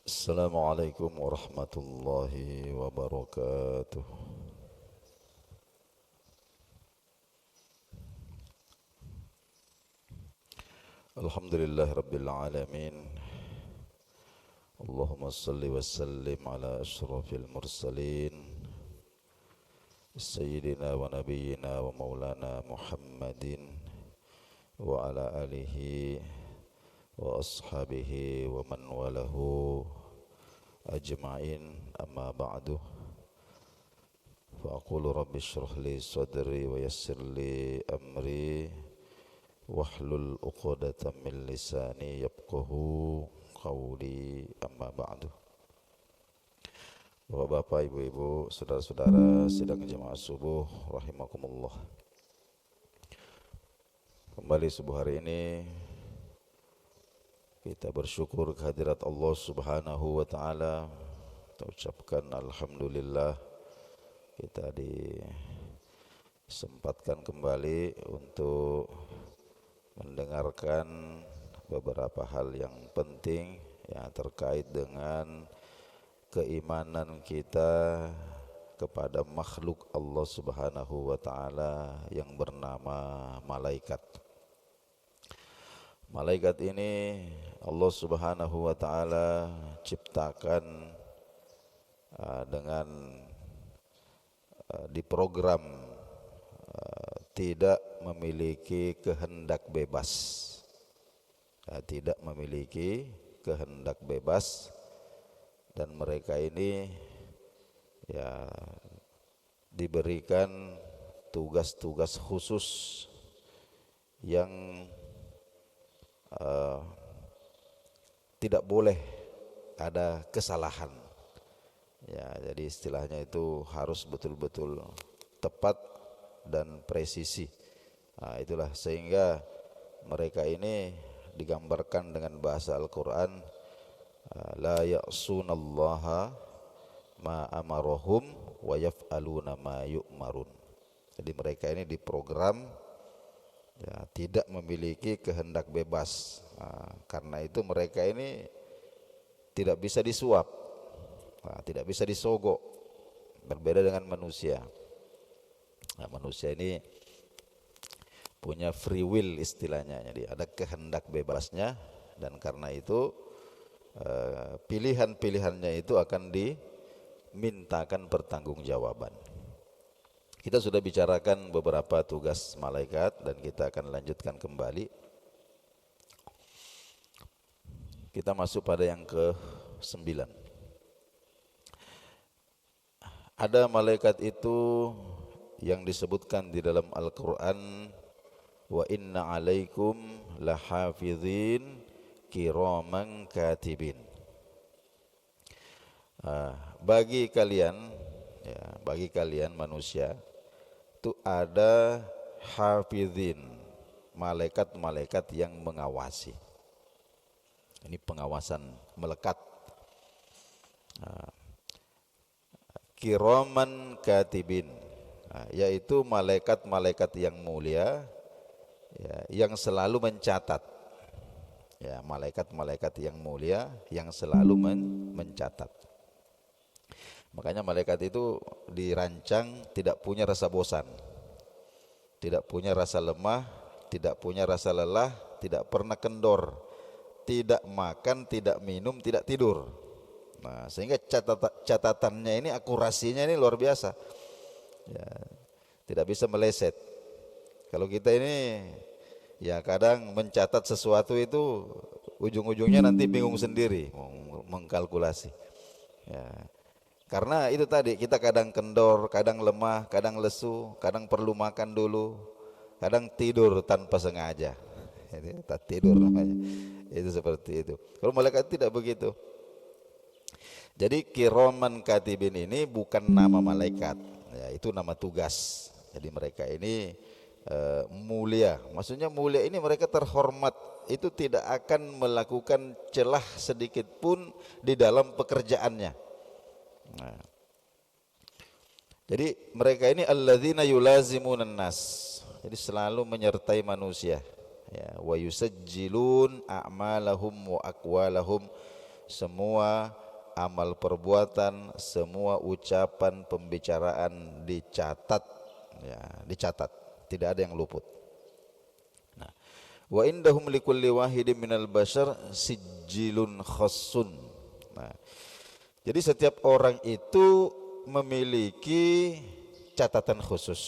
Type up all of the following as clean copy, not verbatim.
Assalamualaikum warahmatullahi wabarakatuh. Alhamdulillah rabbil alamin. Allahumma salli wa sallim ala ashrafil mursalin Sayyidina wa nabiyyina wa maulana Muhammadin wa ala alihi wa ashabihi wa man walahu ajma'in, amma ba'du. Fa aqulu rabbi shrah li sadri wa yassir li amri wahlul 'uqdatam min lisani yafqahu qawli, amma ba'du. Bapak-bapak, ibu-ibu, saudara-saudara sidang jemaah subuh rahimakumullah. Kembali subuh hari ini kita bersyukur kehadirat Allah Subhanahu wa taala. Kita ucapkan alhamdulillah, kita disempatkan kembali untuk mendengarkan beberapa hal yang penting yang terkait dengan keimanan kita kepada makhluk Allah Subhanahu wa taala yang bernama malaikat. Malaikat ini Allah Subhanahu wa taala ciptakan dengan diprogram tidak memiliki kehendak bebas. Tidak memiliki kehendak bebas, dan mereka ini ya diberikan tugas-tugas khusus yang tidak boleh ada kesalahan. Ya, jadi istilahnya itu harus betul-betul tepat dan presisi. Nah, itulah sehingga mereka ini digambarkan dengan bahasa Al-Quran, la ya'sunallaha ma amarahum wa yaf'aluna ma yu'marun. Jadi mereka ini diprogram ya, tidak memiliki kehendak bebas. Karena itu mereka ini tidak bisa disuap, tidak bisa disogok, berbeda dengan manusia. Manusia ini punya free will istilahnya, jadi ada kehendak bebasnya, dan karena itu pilihan-pilihannya itu akan dimintakan pertanggungjawaban. Kita sudah bicarakan beberapa tugas malaikat dan kita akan lanjutkan kembali. Kita masuk pada yang ke-9. Ada malaikat itu yang disebutkan di dalam Al-Quran, wa inna alaikum lahafidhin kiraman katibin. Bagi kalian manusia itu ada hafidhin, malaikat-malaikat yang mengawasi. Ini pengawasan melekat. Kiraman katibin, yaitu malaikat-malaikat yang mulia ya, yang selalu mencatat. Ya, malaikat-malaikat yang mulia yang selalu mencatat. Makanya malaikat itu dirancang tidak punya rasa bosan, tidak punya rasa lemah, tidak punya rasa lelah, tidak pernah kendor, tidak makan, tidak minum, tidak tidur. Nah, sehingga catatannya ini, akurasinya ini luar biasa. Ya, tidak bisa meleset. Kalau kita ini ya kadang mencatat sesuatu itu ujung-ujungnya nanti bingung sendiri mengkalkulasi. Ya, karena itu tadi, kita kadang kendor, kadang lemah, kadang lesu, kadang perlu makan dulu, kadang tidur tanpa sengaja. Ini tak tidur namanya. Itu seperti itu. Kalau malaikat tidak begitu. Jadi kiraman katibin ini bukan nama malaikat, ya, itu nama tugas. Jadi mereka ini mulia. Maksudnya mulia ini mereka terhormat, itu tidak akan melakukan celah sedikit pun di dalam pekerjaannya. Nah, jadi mereka ini alladzina yulazimunan nas, jadi selalu menyertai manusia. Ya, wa yusajjilun a'malahum wa aqwalahum semua amal perbuatan, semua ucapan, pembicaraan dicatat, ya, dicatat, tidak ada yang luput. Nah, wa indahum likulli wahidin minal bashar sijilun khassun. Nah, jadi setiap orang itu memiliki catatan khusus,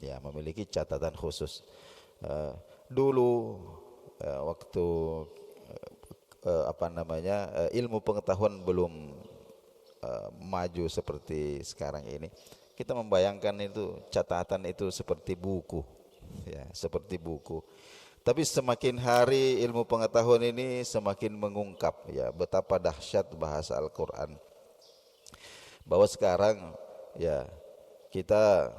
ya, memiliki catatan khusus. Dulu waktu ilmu pengetahuan belum maju seperti sekarang ini, kita membayangkan itu catatan itu seperti buku, ya, seperti buku. Tapi semakin hari ilmu pengetahuan ini semakin mengungkap, ya, betapa dahsyat bahasa Al-Quran. Bahwa sekarang, ya, kita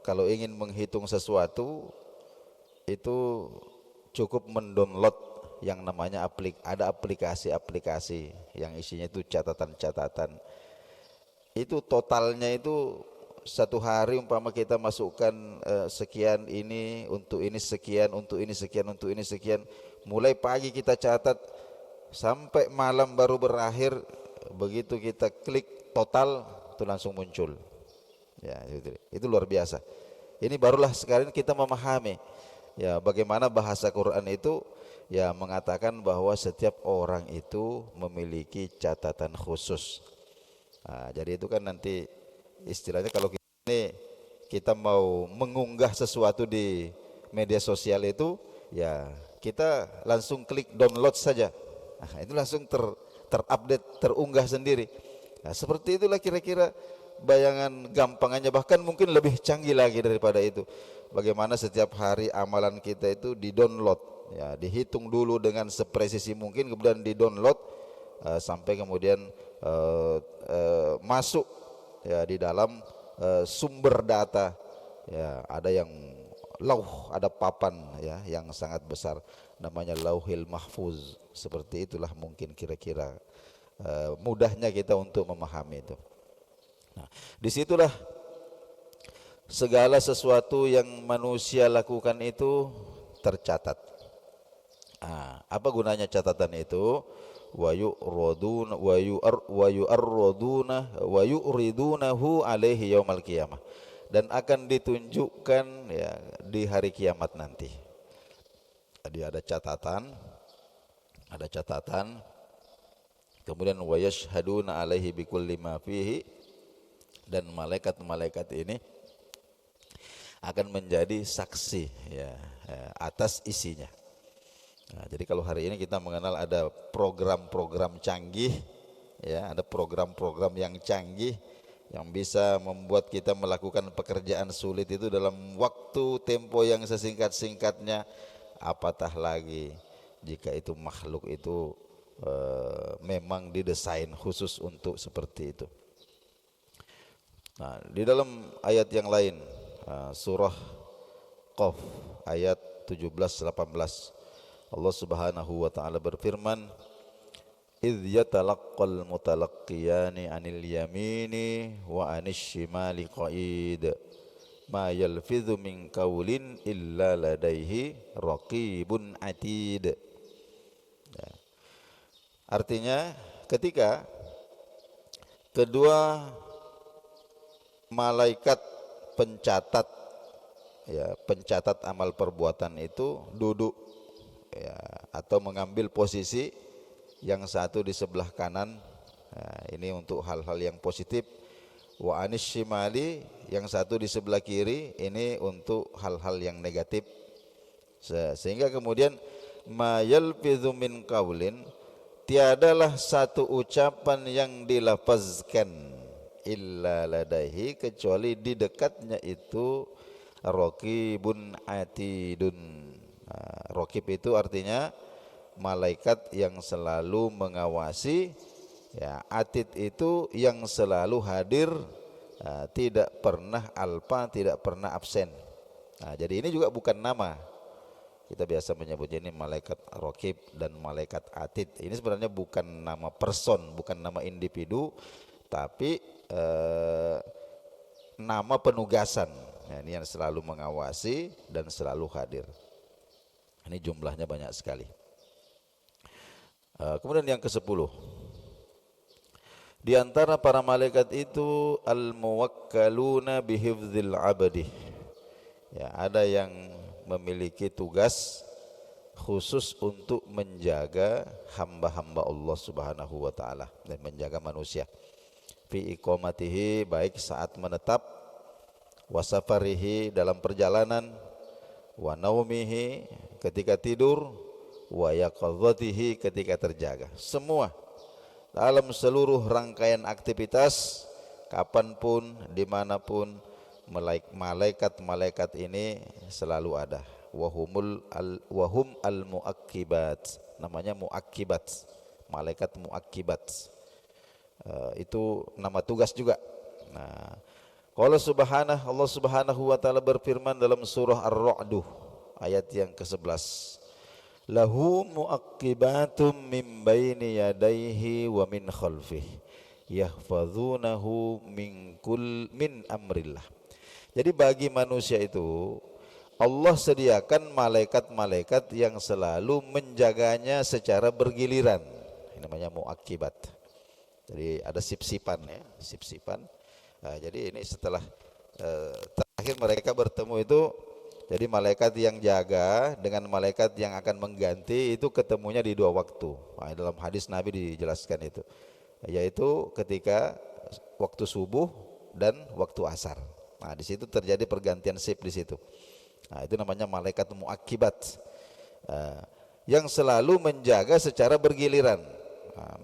kalau ingin menghitung sesuatu itu cukup mendownload yang namanya ada aplikasi-aplikasi yang isinya itu catatan-catatan. Itu totalnya itu satu hari umpama kita masukkan sekian ini, untuk ini sekian, untuk ini sekian, untuk ini sekian. Mulai pagi kita catat sampai malam baru berakhir, begitu kita klik total itu langsung muncul. Ya, itu luar biasa. Ini barulah sekarang kita memahami, ya, bagaimana bahasa Quran itu, ya, mengatakan bahwa setiap orang itu memiliki catatan khusus. Nah, jadi itu kan nanti istilahnya kalau kita mau mengunggah sesuatu di media sosial itu, ya, kita langsung klik download saja. Nah, itu langsung terupdate, terunggah sendiri. Nah, seperti itulah kira-kira bayangan gampangannya, bahkan mungkin lebih canggih lagi daripada itu. Bagaimana setiap hari amalan kita itu di-download, ya, dihitung dulu dengan sepresisi mungkin, kemudian di-download sampai kemudian masuk, ya, di dalam sumber data, ya, ada yang lauh, ada papan, ya, yang sangat besar, namanya Lauhil Mahfuz. Seperti itulah mungkin kira-kira mudahnya kita untuk memahami itu. Nah, disitulah segala sesuatu yang manusia lakukan itu tercatat. Apa gunanya catatan itu? Wa yu'ridunahu alaihi yaumal qiyamah, dan akan ditunjukkan, ya, di hari kiamat nanti. Jadi ada catatan, kemudian wa yashhaduna alaihi bikulli ma fihi, dan malaikat-malaikat ini akan menjadi saksi, ya, atas isinya. Nah, jadi kalau hari ini kita mengenal ada program-program canggih, ya, ada program-program yang canggih yang bisa membuat kita melakukan pekerjaan sulit itu dalam waktu tempo yang sesingkat-singkatnya, apatah lagi jika itu makhluk itu memang didesain khusus untuk seperti itu. Nah, di dalam ayat yang lain, surah Qaf ayat 17-18, Allah Subhanahu wa taala berfirman, "Idz yatalaqqal mutalaqqiyani 'anil yamini wa 'anil shimali qa'id, ma yalfidhu min qaulin illa ladaihi raqibun 'atid." Ya. Artinya ketika kedua malaikat pencatat, ya, pencatat amal perbuatan itu duduk, ya, atau mengambil posisi, yang satu di sebelah kanan, ini untuk hal-hal yang positif, wa anis shimali, yang satu di sebelah kiri, ini untuk hal-hal yang negatif, sehingga kemudian ma yalfidhu min qaulin, tiadalah satu ucapan yang dilafazkan, illa ladaihi, kecuali di dekatnya itu raqibun atidun. Raqib itu artinya malaikat yang selalu mengawasi, ya, atid itu yang selalu hadir, tidak pernah alpa, tidak pernah absen. Nah, jadi ini juga bukan nama, kita biasa menyebutnya ini malaikat raqib dan malaikat atid. Ini sebenarnya bukan nama person, bukan nama individu, tapi nama penugasan, ya, ini yang selalu mengawasi dan selalu hadir. Ini jumlahnya banyak sekali. Kemudian yang ke-10, di antara para malaikat itu al-muwakkaluna bihifdzil abadi. Ya, ada yang memiliki tugas khusus untuk menjaga hamba-hamba Allah Subhanahu wa taala dan menjaga manusia. Fi iqamatihi, baik saat menetap, wa safarihi dalam perjalanan, wa naumihi ketika tidur, wa yaqadzatihi ketika terjaga. Semua dalam seluruh rangkaian aktivitas, kapanpun, dimanapun, malaikat-malaikat ini selalu ada. Wahum al muakkibat, namanya muakkibat, malaikat muakkibat. Itu nama tugas juga. Nah, Allah Subhanahu wa taala berfirman dalam surah Ar-Ra'd ayat yang ke-11. Lahu mu'aqqibatum min baini yadayhi wa min khalfihi yahfazunahu min amrillah. Jadi bagi manusia itu Allah sediakan malaikat-malaikat yang selalu menjaganya secara bergiliran. Ini namanya mu'aqqibat. Jadi ada sip-sipan ya, sip-sipan. Nah, jadi ini setelah terakhir mereka bertemu itu, jadi malaikat yang jaga dengan malaikat yang akan mengganti itu ketemunya di 2 waktu. Nah, dalam hadis Nabi dijelaskan itu, yaitu ketika waktu subuh dan waktu asar. Nah, di situ terjadi pergantian shift di situ. Nah, itu namanya malaikat muakkibat, yang selalu menjaga secara bergiliran.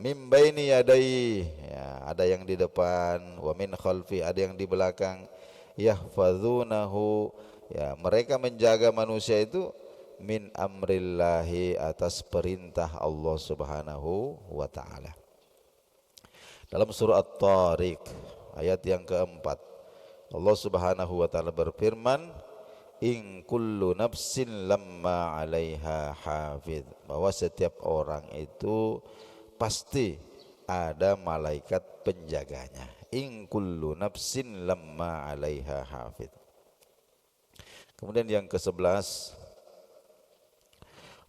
Mim baini yadai, ya, ada yang di depan, wa min khalfi, ada yang di belakang. Yahfazunahu, ya, mereka menjaga manusia itu min amrillahi, atas perintah Allah Subhanahu wa taala. Dalam surah At-Tariq ayat yang keempat, Allah Subhanahu wa taala berfirman, in kullu nafsin lamma 'alaiha hafidh, bahwa setiap orang itu pasti ada malaikat penjaganya. In kullu nafsin lamma 'alaiha hafidh. Kemudian yang ke-11,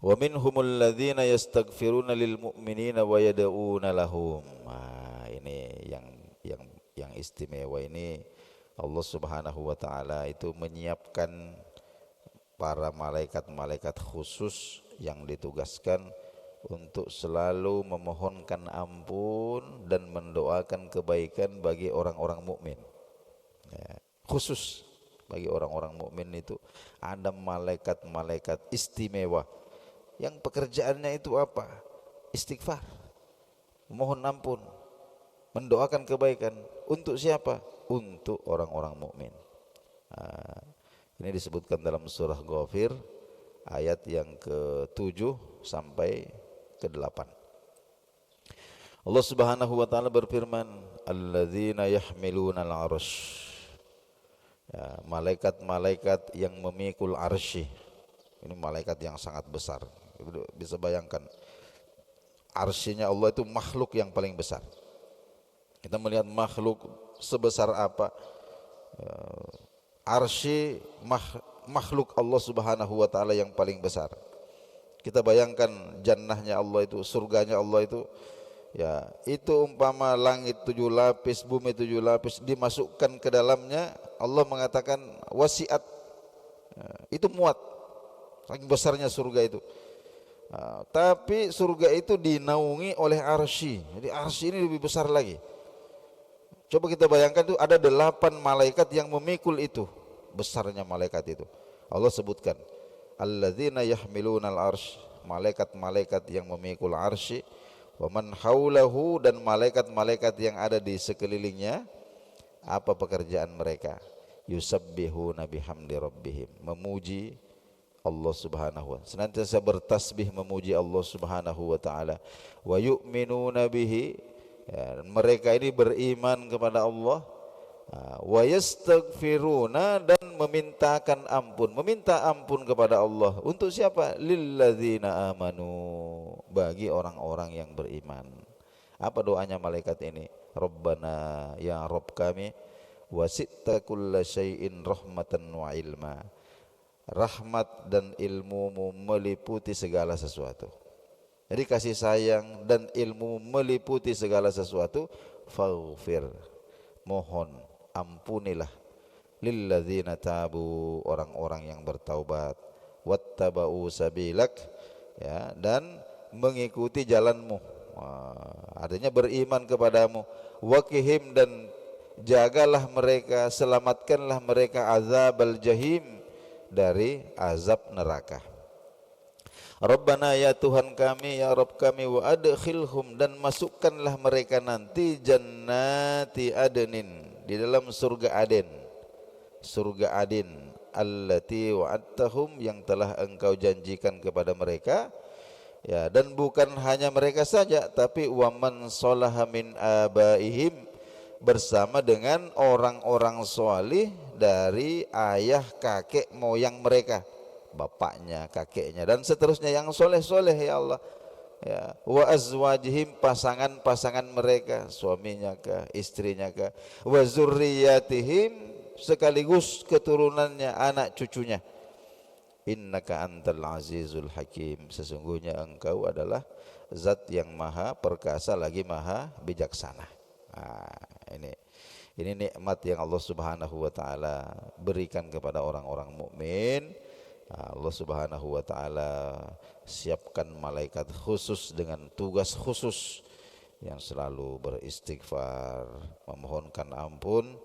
wa minhumul ladzina yastaghfiruna lil mu'minina wa yad'una lahum. Nah, ini yang istimewa ini, Allah Subhanahu wa taala itu menyiapkan para malaikat-malaikat khusus yang ditugaskan untuk selalu memohonkan ampun dan mendoakan kebaikan bagi orang-orang mukmin. Ya, khusus bagi orang-orang mukmin itu ada malaikat-malaikat istimewa yang pekerjaannya itu apa? Istighfar, mohon ampun, mendoakan kebaikan. Untuk siapa? Untuk orang-orang mukmin. Ini disebutkan dalam surah Ghafir ayat yang ke-7 sampai ke-8. Allah Subhanahu wa taala berfirman, alladzina yahmiluna al-'arsy, ya, malaikat-malaikat yang memikul arsy. Ini malaikat yang sangat besar. Bisa bayangkan, arsy-nya Allah itu makhluk yang paling besar. Kita melihat makhluk sebesar apa, arsy makhluk Allah Subhanahu wa taala yang paling besar. Kita bayangkan jannahnya Allah itu, surganya Allah itu, ya, itu umpama langit 7 lapis, bumi 7 lapis dimasukkan ke dalamnya, Allah mengatakan wasiat, itu muat, saking besarnya surga itu. Tapi surga itu dinaungi oleh arsy. Jadi arsy ini lebih besar lagi. Coba kita bayangkan, itu ada 8 malaikat yang memikul itu, besarnya malaikat itu. Allah sebutkan alladzina yahmiluna al-'arsy, malaikat-malaikat yang memikul arsy, wa man haulahu, dan malaikat-malaikat yang ada di sekelilingnya. Apa pekerjaan mereka? Yusabbihuna bihamdi rabbihim, memuji Allah Subhanahu wa ta'ala, senantiasa bertasbih memuji Allah Subhanahu wa ta'ala. Wa yu'minuna bihi, ya, mereka ini beriman kepada Allah. Wa yastaghfiruna, dan memintakan ampun, meminta ampun kepada Allah. Untuk siapa? Lilladzina amanu, bagi orang-orang yang beriman. Apa doanya malaikat ini? Rabbana, ya Rabb kami, wasi'ta kulla syai'in rahmatan wa ilma, rahmat dan ilmumu meliputi segala sesuatu. Jadi kasih sayang dan ilmu meliputi segala sesuatu. Faghfir, mohon ampunilah, lilladzina tabu, orang-orang yang bertaubat, wattaba'u sabilak, ya, dan mengikuti jalanmu. Artinya beriman kepadamu. Waqihim, dan jagalah mereka, selamatkanlah mereka, azabal jahim, dari azab neraka. Rabbana, ya Tuhan kami, ya Rabb kami, wa adkhilhum, dan masukkanlah mereka nanti jannati adnin, di dalam surga Aden. Surga Aden allati wa'adtahum, yang telah engkau janjikan kepada mereka. Ya, dan bukan hanya mereka saja, tapi waman sholaha min abaihim, bersama dengan orang-orang solih dari ayah kakek moyang mereka, bapaknya, kakeknya, dan seterusnya yang soleh-soleh, ya Allah. Ya, wa azwajihim, pasangan-pasangan mereka, suaminya kah, istrinya kah, wa zurriyatihim, sekaligus keturunannya, anak cucunya. Innaka antal azizul hakim, sesungguhnya engkau adalah zat yang maha perkasa lagi maha bijaksana. Nah, ini nikmat yang Allah Subhanahu wa taala berikan kepada orang-orang mukmin. Allah Subhanahu wa taala siapkan malaikat khusus dengan tugas khusus yang selalu beristighfar, memohonkan ampun,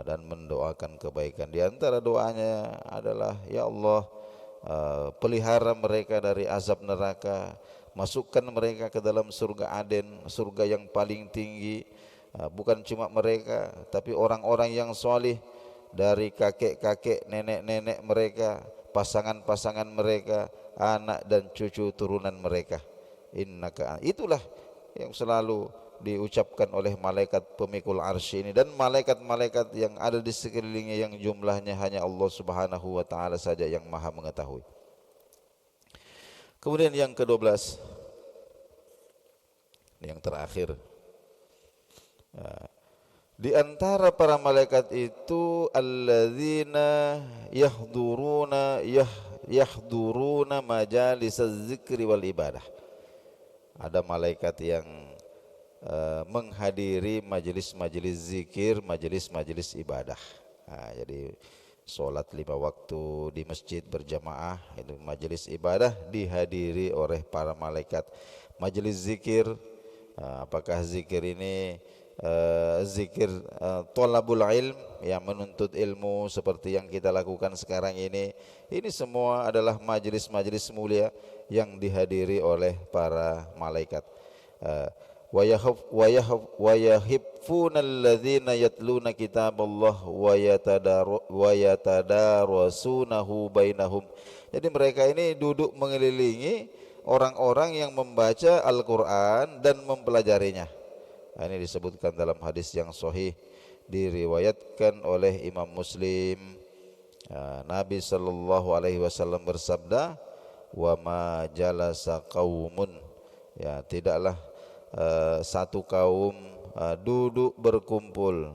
dan mendoakan kebaikan. Di antara doanya adalah, ya Allah, pelihara mereka dari azab neraka, masukkan mereka ke dalam surga Aden, surga yang paling tinggi. Bukan cuma mereka, tapi orang-orang yang solih dari kakek-kakek, nenek-nenek mereka, pasangan-pasangan mereka, anak dan cucu turunan mereka. Innaka, itulah yang selalu diucapkan oleh malaikat pemikul arsy ini, dan malaikat-malaikat yang ada di sekelilingnya, yang jumlahnya hanya Allah Subhanahu wa taala saja yang maha mengetahui. Kemudian yang ke-12, yang terakhir, di antara para malaikat itu alladzina yahduruna majalisaz zikri wal ibadah. Ada malaikat yang menghadiri majelis-majelis zikir, majelis-majelis ibadah. Jadi sholat 5 waktu di masjid berjamaah, itu majelis ibadah dihadiri oleh para malaikat. Majelis zikir, apakah zikir ini zikir thalabul ilm, yang menuntut ilmu seperti yang kita lakukan sekarang ini semua adalah majelis-majelis mulia yang dihadiri oleh para malaikat. Wa yahiffuna alladzina yatluna kitaballah wa yatadarasunahu bainahum. Jadi mereka ini duduk mengelilingi orang-orang yang membaca Al-Quran dan mempelajarinya. Ini disebutkan dalam hadis yang sahih, diriwayatkan oleh Imam Muslim. Nabi sallallahu alaihi wasallam bersabda, wa ma jalasa qaumun, ya, tidaklah satu kaum duduk berkumpul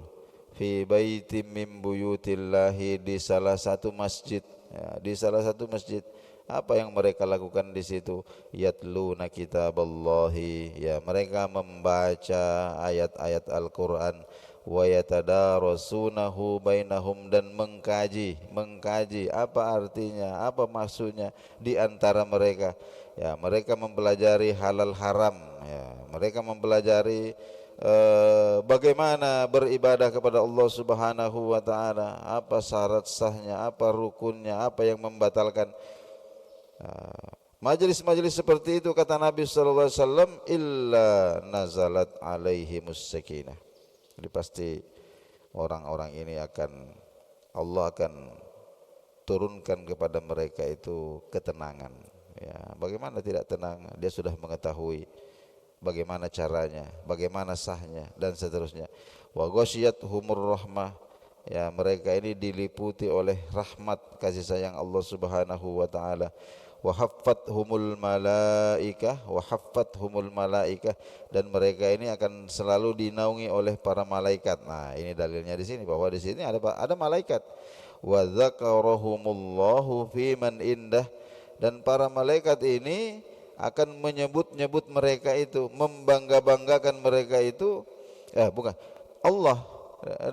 fi baitim min buyutillahi, di salah satu masjid, ya, di salah satu masjid. Apa yang mereka lakukan di situ? Yatluna kitaballahi, ya, mereka membaca ayat-ayat Al-Quran. Wa yatadarasunahu bainahum, dan mengkaji apa artinya, apa maksudnya di antara mereka. Ya, mereka mempelajari halal haram, ya, mereka mempelajari bagaimana beribadah kepada Allah Subhanahu wa taala, apa syarat sahnya, apa rukunnya, apa yang membatalkan. Majelis-majelis seperti itu, kata Nabi sallallahu alaihi wasallam, illa nazalat alaihimus sakinah. Jadi pasti orang-orang ini Allah akan turunkan kepada mereka itu ketenangan. Ya, bagaimana tidak tenang? Dia sudah mengetahui bagaimana caranya, bagaimana sahnya, dan seterusnya. Wa ghasyiyatuhumur rahmah, ya, mereka ini diliputi oleh rahmat kasih sayang Allah Subhanahu wa taala. Wa haffathumul malaikah, dan mereka ini akan selalu dinaungi oleh para malaikat. Nah, ini dalilnya di sini, bahwa di sini ada malaikat. Wa dzakarahumullahu fi man indah, dan para malaikat ini akan menyebut-nyebut mereka itu, membangga-banggakan mereka itu, bukan Allah,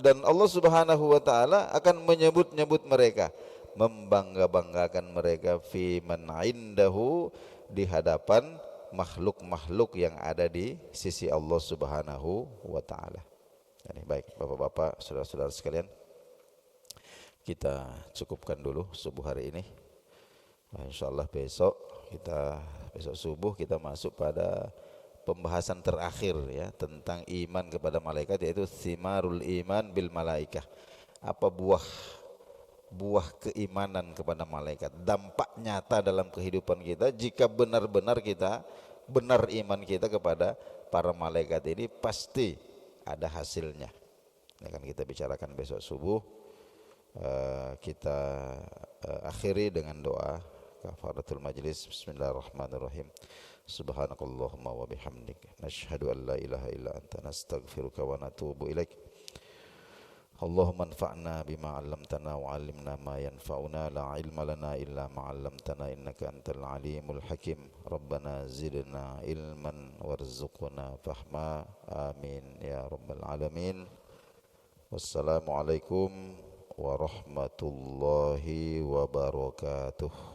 dan Allah Subhanahu wa taala akan menyebut-nyebut mereka, membangga-banggakan mereka fi man indahu, di hadapan makhluk-makhluk yang ada di sisi Allah Subhanahu wa taala. Ini baik Bapak-bapak, saudara-saudara sekalian, kita cukupkan dulu subuh hari ini. Insyaallah besok subuh kita masuk pada pembahasan terakhir ya tentang iman kepada malaikat, yaitu thimarul iman bil malaikah. Apa buah keimanan kepada malaikat, dampak nyata dalam kehidupan kita jika benar-benar kita benar iman kita kepada para malaikat ini, pasti ada hasilnya. Ini akan kita bicarakan besok subuh. Kita akhiri dengan doa kafaratul majlis. Bismillahirrahmanirrahim. Subhanakallahumma wa bihamdik, nashhadu an la ilaha illa anta, nastaghfiruka wa natubu ilaik. Allahumma anfa'na bima 'allamtana wa 'allimna ma yanfa'una, la ilma lana illa ma 'allamtana innaka antal alimul hakim. Rabbana zidna ilman warzuqna fahma. Amin ya rabbal alamin. Wassalamualaikum warahmatullahi wabarakatuh.